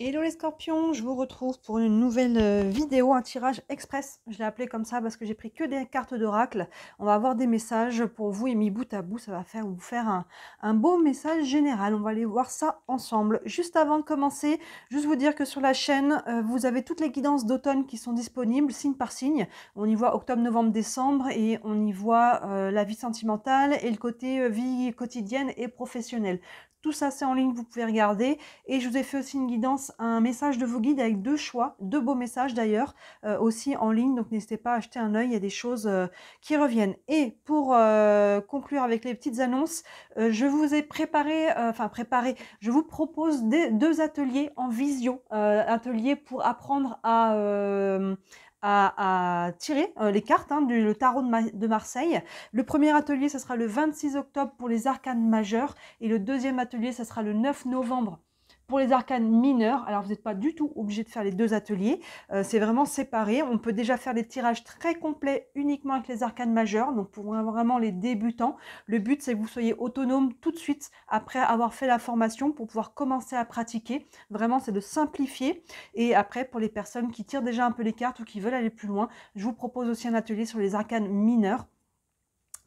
Hello les scorpions, je vous retrouve pour une nouvelle vidéo, un tirage express. Je l'ai appelé comme ça parce que j'ai pris que des cartes d'oracle. On va avoir des messages pour vous et mis bout à bout, ça va vous faire un beau message général. On va aller voir ça ensemble. Juste avant de commencer, juste vous dire que sur la chaîne, vous avez toutes les guidances d'automne qui sont disponibles, signe par signe. On y voit octobre, novembre, décembre et on y voit la vie sentimentale et le côté vie quotidienne et professionnelle. Tout ça, c'est en ligne, vous pouvez regarder. Et je vous ai fait aussi une guidance, un message de vos guides avec deux choix, deux beaux messages d'ailleurs, aussi en ligne. Donc n'hésitez pas à jeter un œil, il y a des choses qui reviennent. Et pour conclure avec les petites annonces, je vous ai je vous propose deux ateliers en visio. Ateliers pour apprendre à tirer les cartes le tarot de Marseille. Le premier atelier, ce sera le 26 octobre pour les arcanes majeures et le deuxième atelier, ce sera le 9 novembre pour les arcanes mineurs. Alors vous n'êtes pas du tout obligé de faire les deux ateliers, c'est vraiment séparé. On peut déjà faire des tirages très complets uniquement avec les arcanes majeures, donc pour vraiment les débutants. Le but c'est que vous soyez autonome tout de suite après avoir fait la formation pour pouvoir commencer à pratiquer. Vraiment c'est de simplifier. Et après pour les personnes qui tirent déjà un peu les cartes ou qui veulent aller plus loin, je vous propose aussi un atelier sur les arcanes mineurs.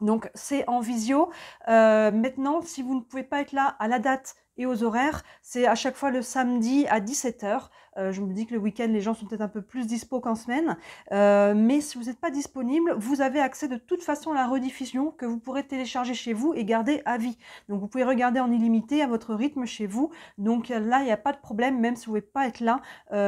Donc c'est en visio. Maintenant, si vous ne pouvez pas être là à la date et aux horaires, c'est à chaque fois le samedi à 17 h. Je me dis que le week-end, les gens sont peut-être un peu plus dispo qu'en semaine. Mais si vous n'êtes pas disponible, vous avez accès de toute façon à la rediffusion que vous pourrez télécharger chez vous et garder à vie. Donc vous pouvez regarder en illimité à votre rythme chez vous. Donc là, il n'y a pas de problème, même si vous ne pouvez pas être là,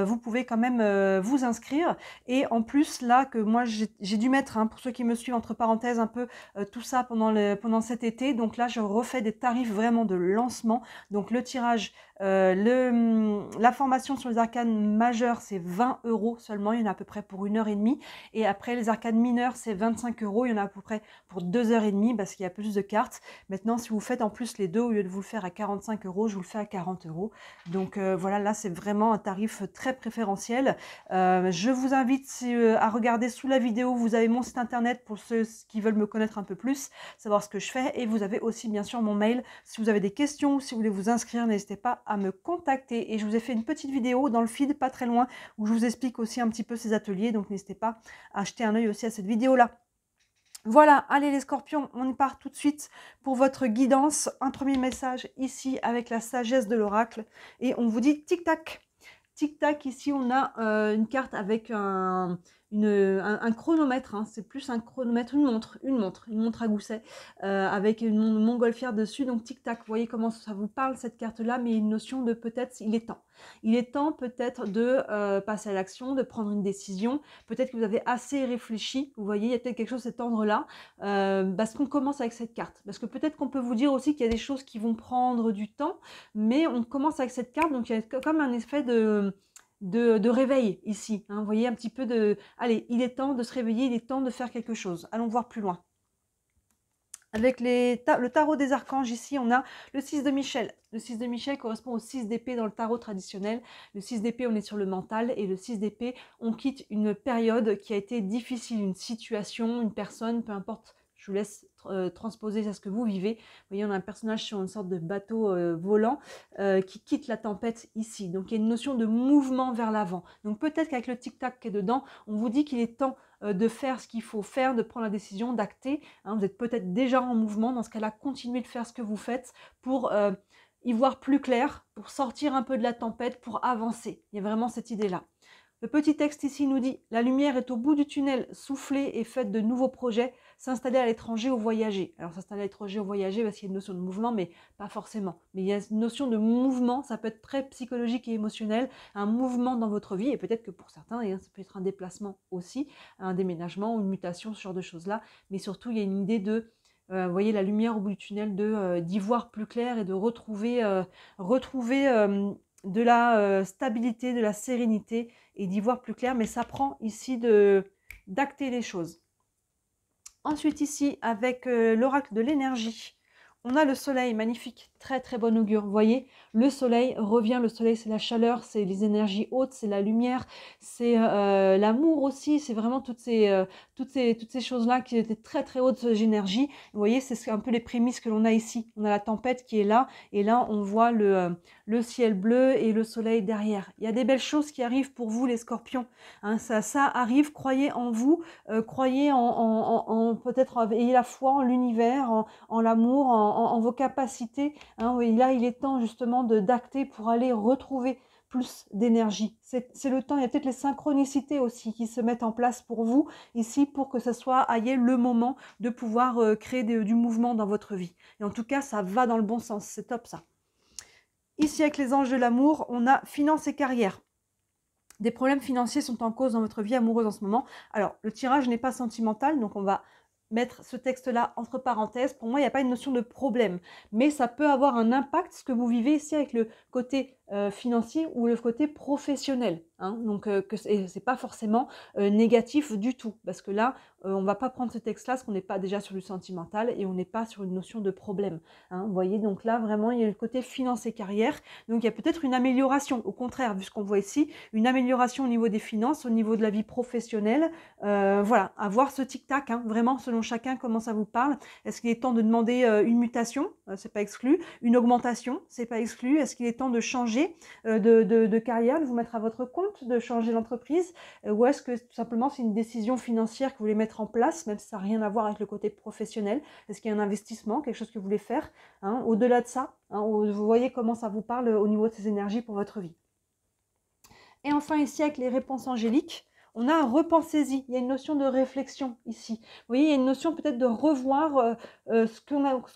vous pouvez quand même vous inscrire. Et en plus, là, que moi, j'ai dû mettre, pour ceux qui me suivent, entre parenthèses, un peu tout ça pendant cet été. Donc là, je refais des tarifs vraiment de lancement. Donc le tirage, la formation sur les arcanes majeures, c'est 20 € seulement. Il y en a à peu près pour 1h30. Et après, les arcanes mineures, c'est 25 €. Il y en a à peu près pour 2h30 parce qu'il y a plus de cartes. Maintenant, si vous faites en plus les deux, au lieu de vous le faire à 45 €, je vous le fais à 40 €. Donc voilà, là, c'est vraiment un tarif très préférentiel. Je vous invite à regarder sous la vidéo. Vous avez mon site internet pour ceux qui veulent me connaître un peu plus, savoir ce que je fais. Et vous avez aussi bien sûr mon mail. Si vous avez des questions, si vous voulez vous inscrire, n'hésitez pas à me contacter. Et je vous ai fait une petite vidéo dans le feed, pas très loin, où je vous explique aussi un petit peu ces ateliers. Donc n'hésitez pas à jeter un œil aussi à cette vidéo-là. Voilà, allez les scorpions, on y part tout de suite pour votre guidance. Un premier message ici avec la sagesse de l'oracle. Et on vous dit tic-tac. Tic-tac, ici on a une carte avec un chronomètre, c'est plus un chronomètre, une montre à gousset, avec une montgolfière dessus, donc tic-tac, vous voyez comment ça vous parle cette carte-là, mais une notion de peut-être, il est temps. Il est temps peut-être de passer à l'action, de prendre une décision, peut-être que vous avez assez réfléchi, vous voyez, il y a peut-être quelque chose de cet ordre-là, parce qu'on commence avec cette carte, parce que peut-être qu'on peut vous dire aussi qu'il y a des choses qui vont prendre du temps, mais on commence avec cette carte, donc il y a comme un effet de réveil ici, vous voyez un petit peu de... Allez, il est temps de se réveiller, il est temps de faire quelque chose. Allons voir plus loin. Avec le tarot des archanges, ici, on a le 6 de Michel. Le 6 de Michel correspond au 6 d'épée dans le tarot traditionnel. Le 6 d'épée, on est sur le mental. Et le 6 d'épée, on quitte une période qui a été difficile, une situation, une personne, peu importe. Je vous laisse transposer à ce que vous vivez. Vous voyez, on a un personnage sur une sorte de bateau volant qui quitte la tempête ici. Donc, il y a une notion de mouvement vers l'avant. Donc, peut-être qu'avec le tic-tac qui est dedans, on vous dit qu'il est temps de faire ce qu'il faut faire, de prendre la décision, d'acter. Vous êtes peut-être déjà en mouvement. Dans ce cas-là, continuez de faire ce que vous faites pour y voir plus clair, pour sortir un peu de la tempête, pour avancer. Il y a vraiment cette idée-là. Le petit texte ici nous dit « La lumière est au bout du tunnel, soufflez et faites de nouveaux projets, s'installer à l'étranger ou voyager. » Alors s'installer à l'étranger ou voyager, parce qu'il y a une notion de mouvement, mais pas forcément. Mais il y a une notion de mouvement, ça peut être très psychologique et émotionnel, un mouvement dans votre vie, et peut-être que pour certains, ça peut être un déplacement aussi, un déménagement ou une mutation, ce genre de choses-là. Mais surtout, il y a une idée de... vous voyez la lumière au bout du tunnel, d'y voir plus clair et de retrouver de la stabilité, de la sérénité et d'y voir plus clair, mais ça prend ici d'acter les choses. Ensuite ici, avec l'oracle de l'énergie, on a le soleil magnifique, Très très bon augure. Vous voyez, le soleil revient. Le soleil, c'est la chaleur, c'est les énergies hautes, c'est la lumière, c'est l'amour aussi. C'est vraiment toutes ces choses-là qui étaient très très hautes énergies. Vous voyez, c'est un peu les prémices que l'on a ici. On a la tempête qui est là, et là on voit le ciel bleu et le soleil derrière. Il y a des belles choses qui arrivent pour vous, les Scorpions. Hein, ça arrive. Croyez en vous, croyez peut-être ayez la foi en l'univers, en l'amour, en vos capacités. Hein, oui, là, il est temps justement d'acter pour aller retrouver plus d'énergie. C'est le temps, il y a peut-être les synchronicités aussi qui se mettent en place pour vous ici pour que ce soit ayez le moment de pouvoir créer du mouvement dans votre vie. Et en tout cas, ça va dans le bon sens, c'est top ça. Ici, avec les anges de l'amour, on a finance et carrière. Des problèmes financiers sont en cause dans votre vie amoureuse en ce moment. Alors, le tirage n'est pas sentimental, donc on va mettre ce texte-là entre parenthèses. Pour moi, il n'y a pas une notion de problème, mais ça peut avoir un impact, ce que vous vivez ici avec le côté financier ou le côté professionnel. Hein. Donc, c'est pas forcément négatif du tout, parce que là, on va pas prendre ce texte-là, parce qu'on n'est pas déjà sur du sentimental et on n'est pas sur une notion de problème. Hein. Vous voyez, donc là, vraiment, il y a le côté finance et carrière. Donc, il y a peut-être une amélioration, au contraire, vu ce qu'on voit ici, une amélioration au niveau des finances, au niveau de la vie professionnelle. Voilà, avoir ce tic-tac, hein, vraiment, selon chacun, comment ça vous parle. Est-ce qu'il est temps de demander une mutation? C'est pas exclu. Une augmentation? C'est pas exclu. Est-ce qu'il est temps de changer de carrière, de vous mettre à votre compte, de changer l'entreprise, ou est-ce que tout simplement c'est une décision financière que vous voulez mettre en place, même si ça n'a rien à voir avec le côté professionnel? Est-ce qu'il y a un investissement, quelque chose que vous voulez faire, hein, au-delà de ça, hein, vous voyez comment ça vous parle au niveau de ces énergies pour votre vie. Et enfin ici avec les réponses angéliques, on a un repensez-y, il y a une notion de réflexion ici. Vous voyez, il y a une notion peut-être de revoir ce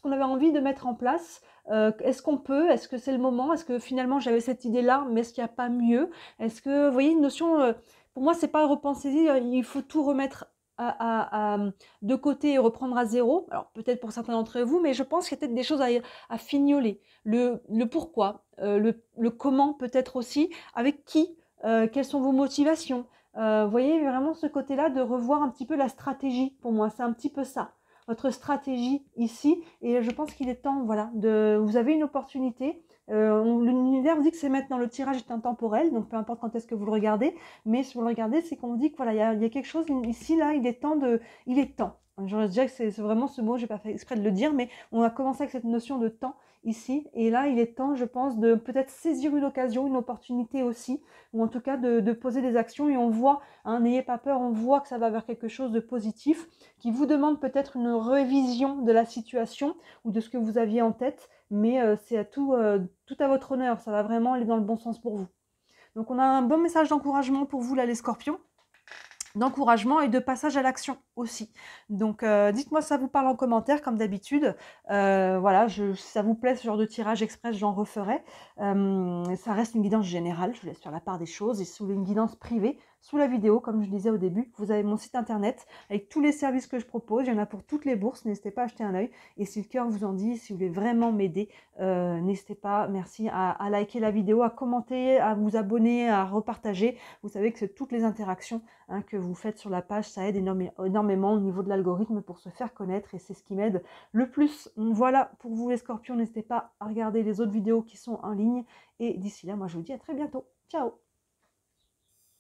qu'on avait envie de mettre en place. Est-ce qu'on peut? Est-ce que c'est le moment? Est-ce que finalement j'avais cette idée-là, mais est-ce qu'il n'y a pas mieux? Est-ce que, vous voyez, une notion, pour moi, c'est pas repensez-y, il faut tout remettre de côté et reprendre à zéro. Alors peut-être pour certains d'entre vous, mais je pense qu'il y a peut-être des choses à fignoler. Le pourquoi, le comment peut-être aussi, avec qui, quelles sont vos motivations. Vous voyez vraiment ce côté-là de revoir un petit peu la stratégie pour moi, c'est un petit peu ça. Votre stratégie ici, et je pense qu'il est temps, voilà, vous avez une opportunité. L'univers vous dit que c'est maintenant, le tirage est intemporel, donc peu importe quand est-ce que vous le regardez, mais si vous le regardez, c'est qu'on vous dit que voilà, il y a quelque chose ici, là, il est temps. Je dirais que c'est vraiment ce mot, je n'ai pas fait exprès de le dire, mais on a commencé avec cette notion de temps ici, et là, il est temps, je pense, de peut-être saisir une occasion, une opportunité aussi, ou en tout cas de poser des actions, et on voit, hein, n'ayez pas peur, on voit que ça va vers quelque chose de positif, qui vous demande peut-être une révision de la situation, ou de ce que vous aviez en tête, mais c'est tout à votre honneur, ça va vraiment aller dans le bon sens pour vous. Donc on a un bon message d'encouragement pour vous là les Scorpions, d'encouragement et de passage à l'action aussi. Donc dites-moi si ça vous parle en commentaire comme d'habitude. Voilà, si ça vous plaît ce genre de tirage express, j'en referai. Ça reste une guidance générale, je vous laisse faire la part des choses, et sous une guidance privée, sous la vidéo, comme je disais au début, vous avez mon site internet avec tous les services que je propose. Il y en a pour toutes les bourses, n'hésitez pas à jeter un œil. Et si le cœur vous en dit, si vous voulez vraiment m'aider, n'hésitez pas, merci, à liker la vidéo, à commenter, à vous abonner, à repartager. Vous savez que c'est toutes les interactions, hein, que vous faites sur la page, ça aide énormément au niveau de l'algorithme pour se faire connaître, et c'est ce qui m'aide le plus. Voilà pour vous les Scorpions, n'hésitez pas à regarder les autres vidéos qui sont en ligne, et d'ici là, moi je vous dis à très bientôt. Ciao!